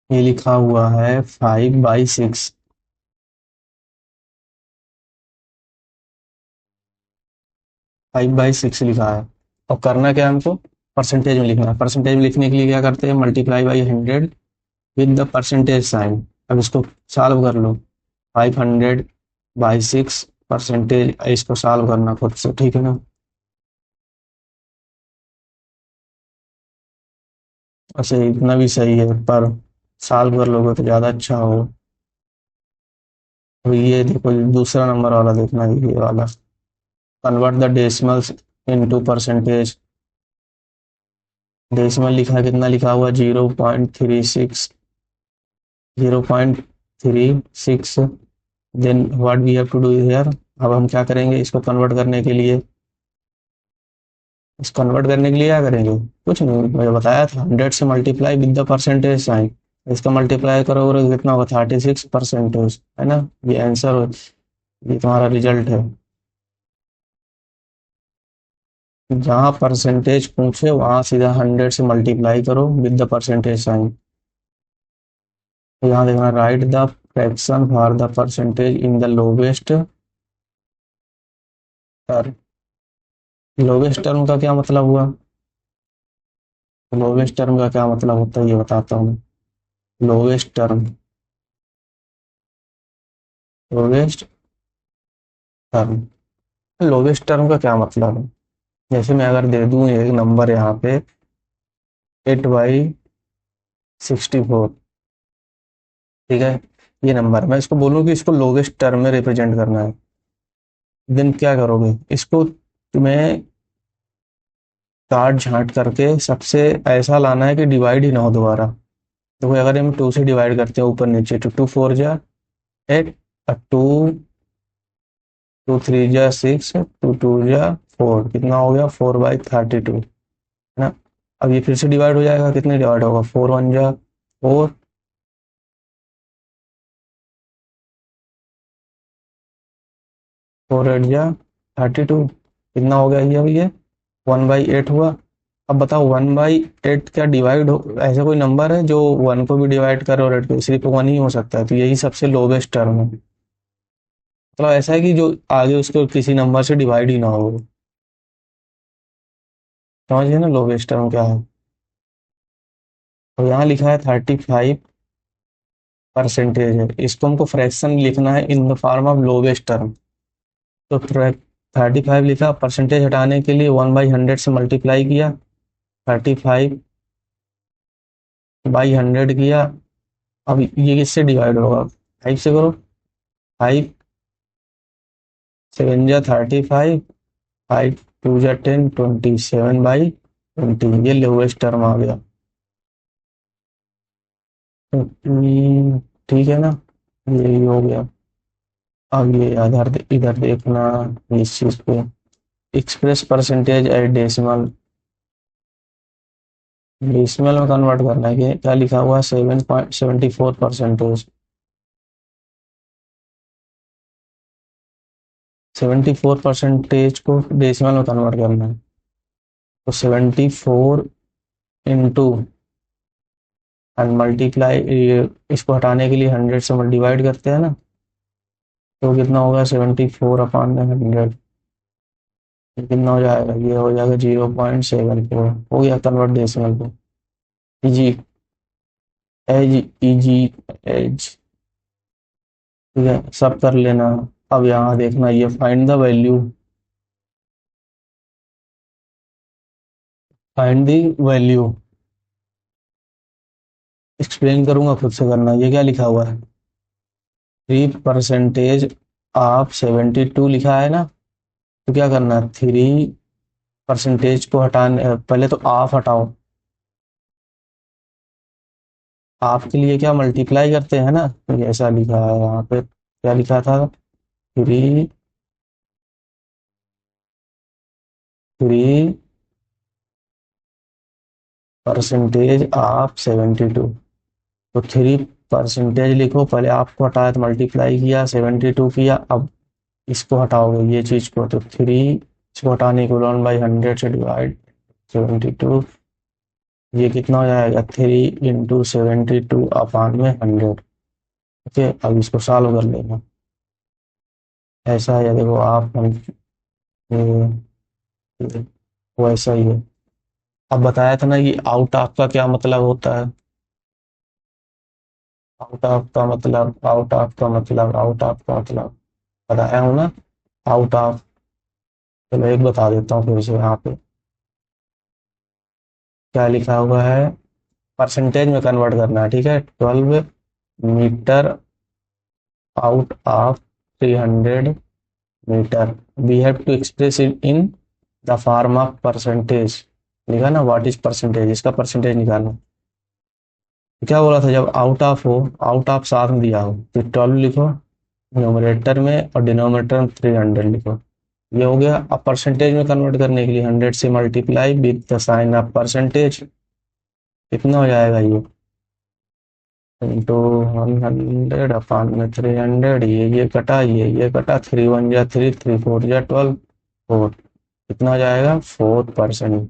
ये लिखा हुआ है 5/6। 5/6 लिखा है। और करना क्या है हमको? परसेंटेज में लिखना है। परसेंटेज में लिखने के लिए क्या करते हैं? Multiply by 100 with the percentage sign. अब इसको सॉल्व कर लो। 500/6 परसेंटेज, इसको सॉल्व करना खुद से, ठीक है ना। अच्छा, इतना भी सही है, पर सॉल्व कर लोगे तो ज़्यादा अच्छा हो। अब ये देखो, दूसरा नंबर वाला देखना, ये वाला। Convert the decimals into percentage. Decimal लिखा है, कितना लिखा हुआ? 0.36। 0.36। Then what we have to do here? अब हम क्या करेंगे इसको कन्वर्ट करने के लिए? इस कन्वर्ट करने के लिए क्या करेंगे? कुछ नहीं, मुझे बताया था 100 से multiply with the percentage sign. इसका मल्टीप्लाई करोगे तो कितना होगा? 36%, है ना। ये आंसर हो, ये तुम्हारा रिजल्ट है। जहाँ परसेंटेज पूछे वहां सीधा 100 से मल्टीप्लाई करो विद द परसेंटेज साइन। तो यहाँ देखना, right the fraction for the percentage in the lowest term. Lowest term का क्या मतलब हुआ? लोवेस्ट टर्म का क्या मतलब होता है ये बताता हूँ। Lowest term, lowest term, lowest term का क्या मतलब है? जैसे मैं अगर दे दूं एक नंबर यहाँ पे 8/64, ठीक है, ये नंबर मैं इसको बोलूँ कि इसको लोवेस्ट टर्म में रिप्रेजेंट करना है, देन क्या करोगे? इसको तुम्हें काट छांट करके सबसे ऐसा लाना है कि डिवाइड ही ना हो दोबारा। देखो, अगर हम 2 से डिवाइड करते हैं ऊपर नीचे, तो 2 4 जा 8, और 2 2 3 जा 6, 2 2 जा 4, कितना हो गया? 4/32, है ना। अब ये फिर से डिवाइड हो जाएगा, कितने डिवाइड होगा? 4 1 जा 4, 4 8 जा 32, कितना हो गया? ये अब ये 1/8 हुआ। अब बताओ, 1/8 क्या डिवाइड हो? ऐसा कोई नंबर है जो 1 को भी डिवाइड करे और 8 को? सिर्फ 1 ही हो सकता है, तो यही सबसे लोवेस्ट टर्म है। मतलब ऐसा है कि जो आगे उसको किसी नंबर से डिवाइड ही ना हो। समझ गए ना लोवेस्ट टर्म क्या है? और यहाँ लिखा है 35% है, इसको हमको फ्रैक्शन लिखना है इन the form of lowest term. तो 35 लिखा, परसेंटेज हटाने के लिए 1/100 से मल्टीप्लाई किया, 35/100 किया। अब ये किससे डिवाइड होगा? 5 से करो। 5 7 जा 35, 5 2 जा 10, 27/20, ये लोवेस्ट टर्म आ गया। ठीक है ना, यही हो गया। अब ये आधार इधर देखना, इस चीज पे express percentage at decimal. Decimal में कन्वर्ट करना है कि क्या लिखा हुआ है? 7.74%। 74% को डेसिमल में कन्वर्ट करना है, तो 74 इंटू एंड मल्टीप्लाई, इसको हटाने के लिए 100 से डिवाइड करते हैं ना, तो कितना होगा? 74/100। कितना हो जाएगा? ये हो जाएगा 0.74, हो गया कन्वर्ट डेसिमल पे। इजी, एज, इजी, एज, ठीक है, सब कर लेना। अब यहाँ देखना, ये find the value, find the value explain करूंगा, खुद से करना। ये क्या लिखा हुआ है? 3% ऑफ 72 लिखा है ना। तो क्या करना है? 3% को हटाने पहले तो ऑफ हटाओ। ऑफ के लिए क्या मल्टीप्लाई करते हैं ना, तो ये ऐसा लिखा है यहाँ पे। क्या लिखा था? 3% ऑफ 72, तो 3% लिखो, पहले आपको हटाया तो मल्टीप्लाई किया 72 किया, अब इसको हटाओगे ये चीज को, तो 3 इसको हटाने को 1/100 से डिवाइड 72, ये कितना हो जाएगा 3 × 72/100। ओके, अब इसको सॉल्व कर लेना। ऐसा है, देखो आप वैसा ही है। अब बताया था ना कि आउट ऑफ का क्या मतलब होता है। आउट ऑफ का मतलब, आउट ऑफ का मतलब, आउट ऑफ का मतलब बताया हूँ ना। आउट ऑफ, चलो एक बता देता हूँ फिर से यहाँ पे क्या लिखा हुआ है। परसेंटेज में कन्वर्ट करना है, ठीक है। 12 metre out of 300 metre, we have to express it in the form of percentage. लिखा ना, व्हाट इज परसेंटेज, इसका परसेंटेज निकालना। तो क्या बोला था, जब आउट ऑफ हो, आउट ऑफ साथ में दिया हो तो 12 लिखो न्यूमरेटर में, और डिनोमिनेटर में 300 लिखो। ये हो गया। अब परसेंटेज में कन्वर्ट करने के लिए 100 से multiply with the sign of percentage, कितना हो जाएगा ये, इंटू 100/300। ये कटा, ये कटा, 3 × 1 = 3, 3 × 4 = 12, 4, कितना हो जाएगा 4%।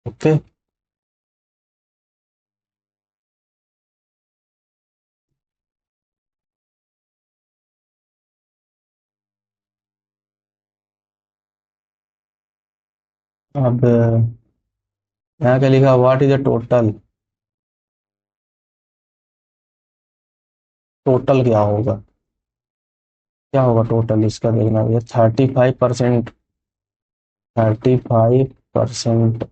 ओके। अब यहाँ क्या लिखा, what is the total, total क्या होगा, क्या होगा टोटल इसका देखना भैया। 35%, 35%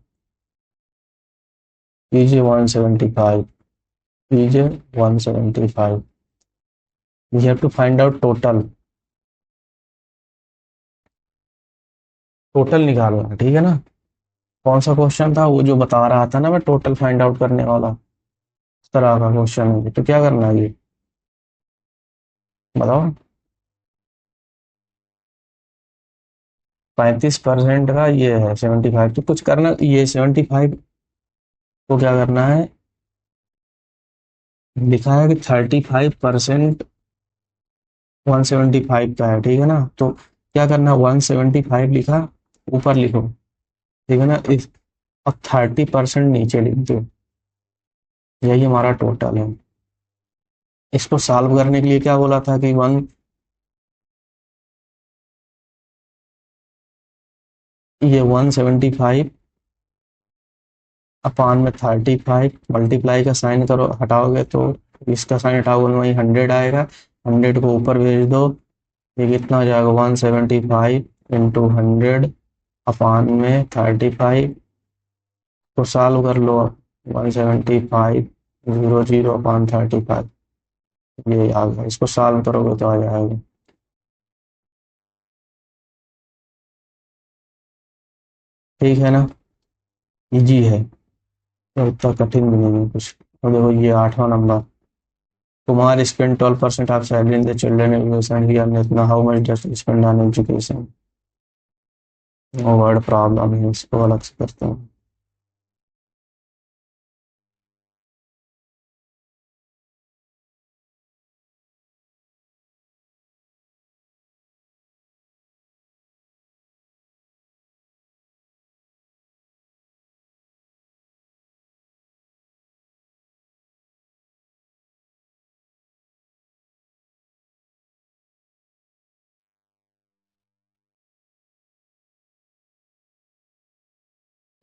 कीजिए 175, कीजिए 175। You have to find out total, total निकालना है, ठीक है ना। कौन सा क्वेश्चन था वो जो बता रहा था ना मैं, टोटल फाइंड आउट करने वाला, इस तरह का क्वेश्चन है। तो क्या करना है ये बताओ। 35% का ये है 75, तो कुछ करना, ये 75 को क्या करना है, लिखा है कि 35% 175 का है, ठीक है ना। तो क्या करना, 175 लिखा, ऊपर लिखो, ठीक है ना। इस अब 30% नीचे लिख दो, यही हमारा टोटल है। इसको सॉल्व करने के लिए क्या बोला था कि ये 175 अपान में 35, मल्टीप्लाई का साइन करो, हटाओगे तो इसका साइन हटाओगे वही 100 आएगा, 100 को ऊपर भेज दो, ये कितना हो जाएगा 175 × 100 अपान में 35, तो सॉल्व कर लो। 175 0 0 अपान 35, ये आ गया। इसको सॉल्व करोगे तो आ जाएगा। ठीक है ना, इजी है, तो इतना कठिन भी नहीं है कुछ। और देखो ये 8वां नंबर, तुम्हारे spend 12% of salary in the children education year, इतना how much just spend on education. Word problem है, इसको अलग से करते हैं।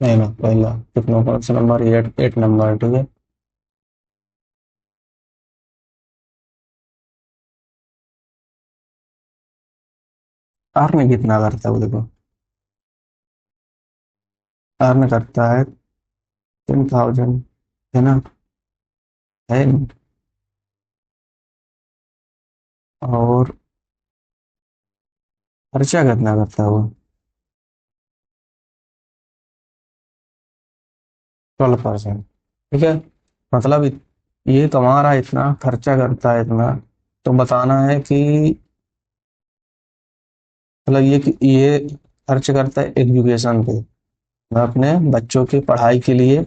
नहीं ना, पहला कितना, कौन सा नंबर, 8 नंबर, ठीक है। अर्न कितना करता है वो देखो, अर्न करता है 10,000, है ना, है नहीं? और खर्चा कितना करता है वो, 12%, ठीक है। मतलब ये कमा रहा है इतना, खर्चा करता है इतना, तो बताना है कि मतलब ये कि ये खर्च करता है एजुकेशन पे, मैं अपने बच्चों की पढ़ाई के लिए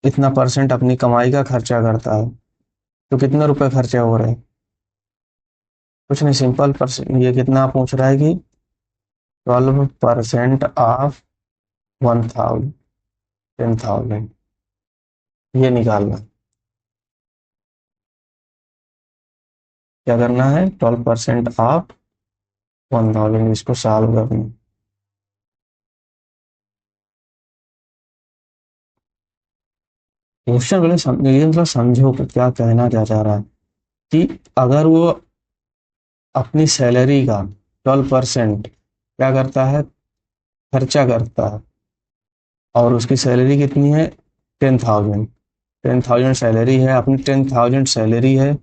इतना परसेंट अपनी कमाई का खर्चा करता है, तो कितने रुपए खर्चे हो रहे हैं? कुछ नहीं, सिंपल परसेंट। ये कितना पूछ रहा है कि 12% ऑफ 1000, 10,000, ये निकालना है। क्या करना है? 12% ऑफ 1000, इसको सॉल्व करना है। क्वेश्चन पहले ये मतलब समझो कि क्या कहना क्या चाह रहा है। कि अगर वो अपनी सैलरी का 12% क्या करता है, खर्चा करता है, और उसकी सैलरी कितनी है? 10,000। 10,000 सैलरी है, अपनी 10,000 सैलरी है।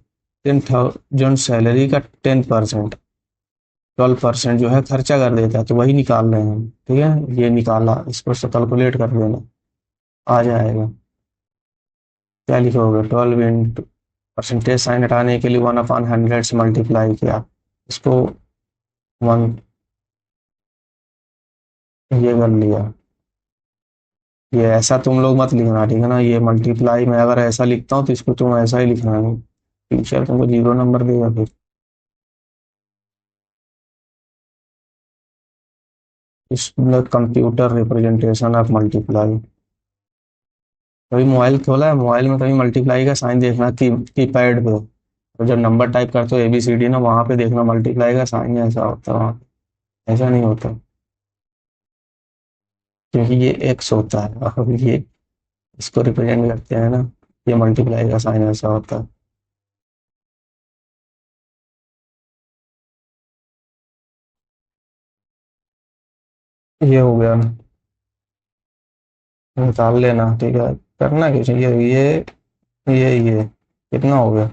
10,000 सैलरी का 10%, 12% जो है खर्चा कर देता है, तो वही निकाल रहे हैं हम। ठीक है, ये निकाला, इसको से कैलकुलेट कर देना, आ जाएगा। क्या लिखोगे? 12 इंटू, परसेंटेज साइन हटाने के लिए 1/100 से मल्टीप्लाई किया, इसको 1, ये कर लिया। ये ऐसा तुम लोग मत लिखना, ठीक है ना? ये मल्टीप्लाई में अगर ऐसा लिखता हूँ तो इसको तुम ऐसा ही लिखना है, टीचर तुमको 0 नंबर देगा फिर। इस मतलब कंप्यूटर रिप्रेजेंटेशन ऑफ मल्टीप्लाई। कभी मोबाइल खोला है? मोबाइल में कभी मल्टीप्लाई का साइन देखना की पैड पे, तो जब नंबर टाइप करते हो ABCD ना, वहां पे देखना मल्टीप्लाई का साइन ऐसा होता है वहाँ पे। ऐसा नहीं होता, क्योंकि ये एक्स होता है और ये इसको रिप्रेजेंट करते हैं ना, ये मल्टीप्लाई का साइन ऐसा होता है। ये हो गया ना, निकाल लेना, ठीक है। करना क्या चाहिए? ये कितना हो गया?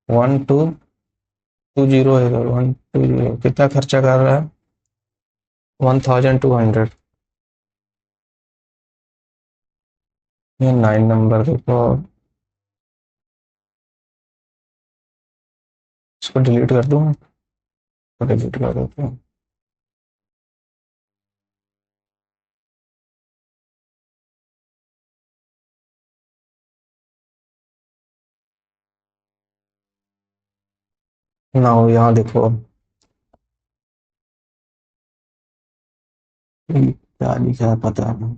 1220 है, 120 कितना खर्चा कर रहा है? 1200। ये 9 नंबर देखो, इसको डिलीट कर दूँ? डिलीट कर देते हैं। ना हो, यहाँ देखो, क्या लिखा है पता नहीं।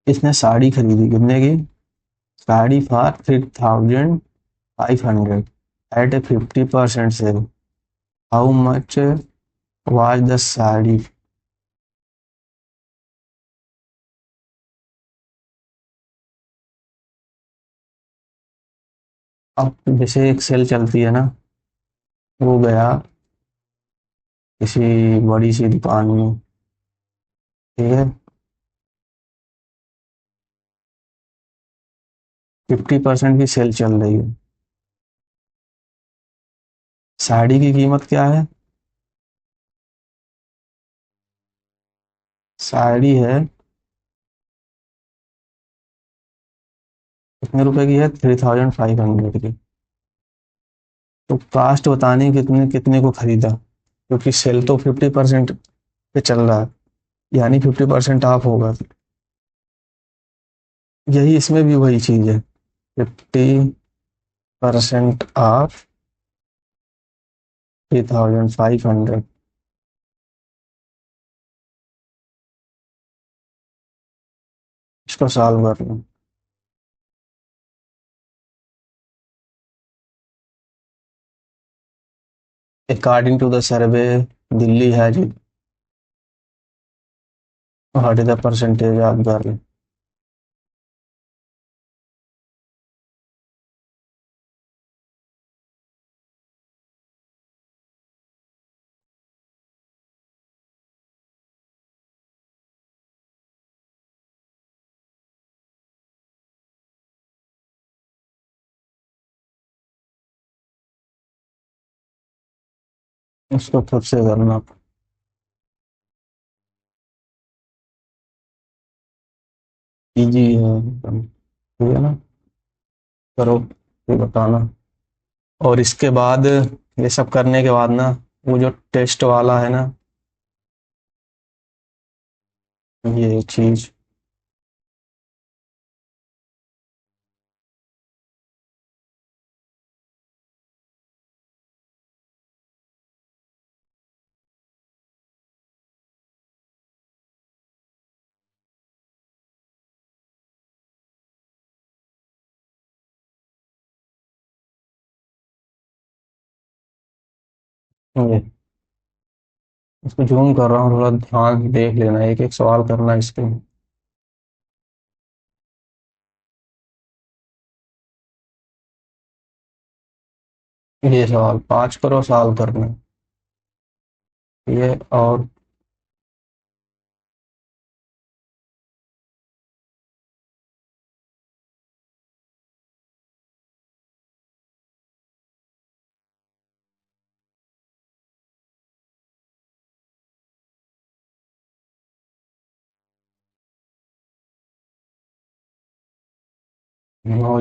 इसने साड़ी खरीदी कितने की? Sari for 3,500 at a 50% sale. How much was the sari? अब जैसे एक सेल चलती है ना, वो गया किसी बड़ी सी दुकान में, ठीक है, 50% की सेल चल रही है। साड़ी की कीमत क्या है? साड़ी है कितने रुपए की है? 3,500 की। तो कास्ट बताने कितने कितने को खरीदा, क्योंकि सेल तो 50% पे चल रहा है, यानी 50% ऑफ होगा। यही इसमें भी वही चीज है, 50% ऑफ 3,500। इसको सॉल्व कर लो। According to the survey, Delhi has, what is the percentage of girl? उसको खुद से करना। इजी है एकदम, ठीक है ना? करो, फिर बताना। और इसके बाद, ये सब करने के बाद ना, वो जो टेस्ट वाला है ना, ये चीज ये इसको जूम कर रहा हूँ, थोड़ा ध्यान से देख लेना, एक एक सवाल करना इसके। ये सवाल 5 करोड़ साल करना है। ये और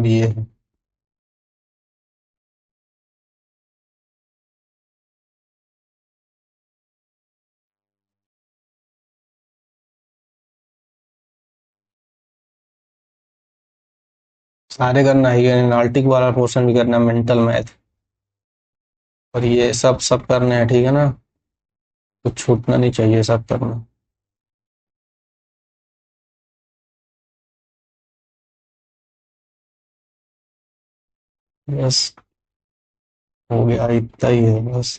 ये है। सारे करना ही है, एनालिटिक वाला पोर्शन भी करना, मेंटल मैथ, और ये सब सब करने हैं, ठीक है ना? कुछ छूटना नहीं चाहिए, सब करना। बस हो गया, इतना ही है बस।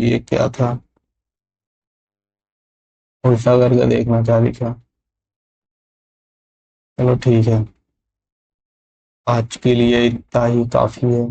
ये क्या था? उल्टा करके देखना क्या लिखा। चलो ठीक है, आज के लिए इतना ही काफी है।